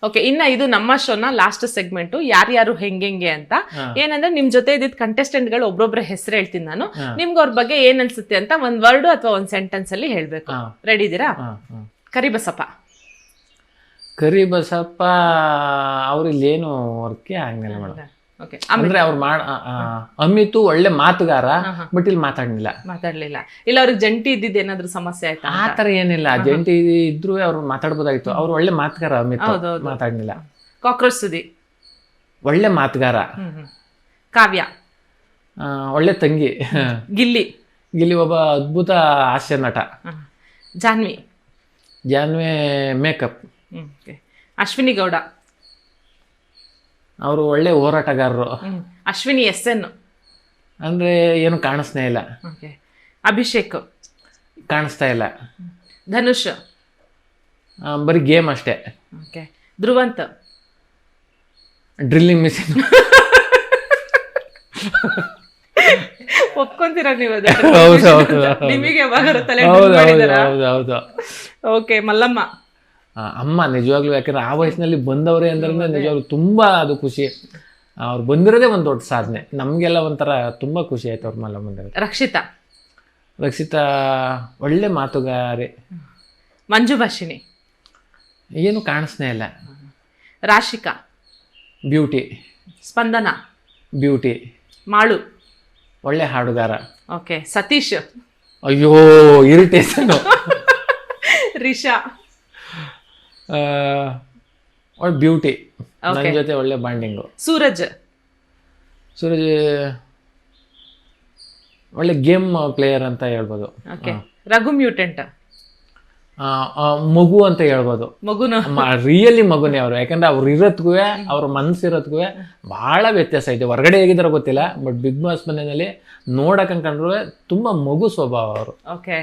Okay, ಇನ್ನ ಇದು ನಮ್ಮ ಶೋನ ಲಾಸ್ಟ್ ಸೆಗ್ಮೆಂಟ್, ಯಾರ್ಯಾರು ಹೆಂಗೆ ಅಂತ. ಏನಂದ್ರೆ ನಿಮ್ ಜೊತೆ ಇದ್ದಿದ್ ಕಂಟೆಸ್ಟೆಂಟ್ ಗಳು ಒಬ್ಬೊಬ್ರ ಹೆಸರು ಹೇಳ್ತೀನಿ ನಾನು, ನಿಮ್ಗೆ ಅವ್ರ ಬಗ್ಗೆ ಏನ್ ಅನ್ಸುತ್ತೆ ಅಂತ ಒಂದ್ ವರ್ಡ್ ಅಥವಾ ಒಂದ್ ಸೆಂಟೆನ್ಸ್ ಅಲ್ಲಿ ಹೇಳ್ಬೇಕು. ರೆಡಿ ಇದೀರಾ? ಕರಿಬಸಪ್ಪ. ಕರಿಬಸಪ್ಪ ಅವ್ರಲ್ಲಿ ಏನು ವರ್ಕೆ ಆಗಂಗಿಲ್ಲ ಮೇಡಮ್. ಓಕೆ, ಅಂದ್ರೆ ಅವ್ರು ಅಮಿತು ಒಳ್ಳೆ ಮಾತುಗಾರ, ಬಟ್ ಇಲ್ಲಿ ಮಾತಾಡ್ಲಿಲ್ಲ. ಇಲ್ಲ ಅವ್ರಿಗೆ ಜಂಟಿ ಇದ್ದಿದ್ದು ಏನಾದ್ರು ಸಮಸ್ಯೆ ಆಯ್ತಾ? ಆತರ ಏನಿಲ್ಲ, ಜಂಟಿ ಇದ್ರು ಅವ್ರು ಮಾತಾಡ್ಬೋದಾಗಿತ್ತು. ಅವ್ರು ಒಳ್ಳೆ ಮಾತುಗಾರ, ಅಮಿತು ಮಾತಾಡ್ಲಿಲ್ಲ. ಕಾಕ್ರೋಚ್ ಸುದಿ. ಒಳ್ಳೆ ಮಾತುಗಾರ. ಕಾವ್ಯ. ಒಳ್ಳೆ ತಂಗಿ. ಗಿಲ್ಲಿ. ಗಿಲ್ಲಿ ಒಬ್ಬ ಅದ್ಭುತ ಹಾಸ್ಯ ನಟ. ಜಾನ್ವಿ. ಜಾನ್ವಿ ಮೇಕಪ್. ಅಶ್ವಿನಿ ಗೌಡ. ಅವರು ಒಳ್ಳೆ ಹೋರಾಟಗಾರರು. ಅಶ್ವಿನಿ SN. ಅಂದ್ರೆ ಏನು ಕಾಣಿಸ್ತಾ ಇಲ್ಲ. ಅಭಿಷೇಕ್. ಕಾಣಿಸ್ತಾ ಇಲ್ಲ. ಧನುಷ್. ಬರೀ ಗೇಮ್ ಅಷ್ಟೇ. ಧ್ರುವಂತ್. Drilling machine. ಒಪ್ಕೊಂತೀರಾ ನೀವು? ನಿಮಗೆ ಹೌದು. ಓಕೆ, ಮಲ್ಲಮ್ಮ. ಅಮ್ಮ ನಿಜವಾಗ್ಲೂ, ಯಾಕಂದ್ರೆ ಆ ವಯಸ್ಸಿನಲ್ಲಿ ಬಂದವರೇ ಅಂದ್ರೆ ನಿಜವಾಗ್ಲೂ ತುಂಬಾ ಅದು ಖುಷಿ. ಅವ್ರು ಬಂದಿರೋದೇ ಒಂದು ದೊಡ್ಡ ಸಾಧನೆ. ನಮ್ಗೆಲ್ಲ ಒಂಥರ ತುಂಬಾ ಖುಷಿ ಆಯ್ತು ಅವ್ರ ಮಲ್ಲ ಬಂದಿರೋದು. ರಕ್ಷಿತಾ ಒಳ್ಳೆ ಮಾತುಗಾರೆ. ಮಂಜು ಭಾಷಿಣಿ. ಏನು ಕಾಣಿಸ್ನೇ ಇಲ್ಲ. ರಾಶಿಕಾ. ಬ್ಯೂಟಿ. ಸ್ಪಂದನ. ಬ್ಯೂಟಿ. ಮಾಳು. ಒಳ್ಳೆ ಹಾಡುಗಾರ. ಓಕೆ, ಸತೀಶ್. ಅಯ್ಯೋ ಇರಿಟೇಷನ್. ರಿಷಾ. ಒಳ್ಳೆ ಬ್ಯೂಟಿ, ನನ್ನ ಜೊತೆ ಒಳ್ಳೆ ಬಾಂಡಿಂಗು. ಸೂರಜ್. ಒಳ್ಳೆ ಗೇಮ್ ಪ್ಲೇಯರ್ ಅಂತ ಹೇಳ್ಬೋದು. ರಘು ಮ್ಯೂಟೆಂಟ್. ಮಗು ಅಂತ ಹೇಳ್ಬೋದು. ರಿಯಲಿ ಮಗುನೇ ಅವರು. ಯಾಕಂದ್ರೆ ಅವ್ರು ಇರೋದ್ಗೂ ಅವ್ರ ಮನಸ್ಸಿರೋದ್ಗೂ ಬಹಳ ವ್ಯತ್ಯಾಸ ಇದೆ. ಹೊರಗಡೆ ಹೇಗಿದಾರೋ ಗೊತ್ತಿಲ್ಲ, ಬಟ್ ಬಿಗ್ ಬಾಸ್ ಮನೆಯಲ್ಲಿ ನೋಡಕ್ ಅನ್ಕೊಂಡ್ರು ತುಂಬಾ ಮಗು ಸ್ವಭಾವ ಅವರು. ಓಕೆ,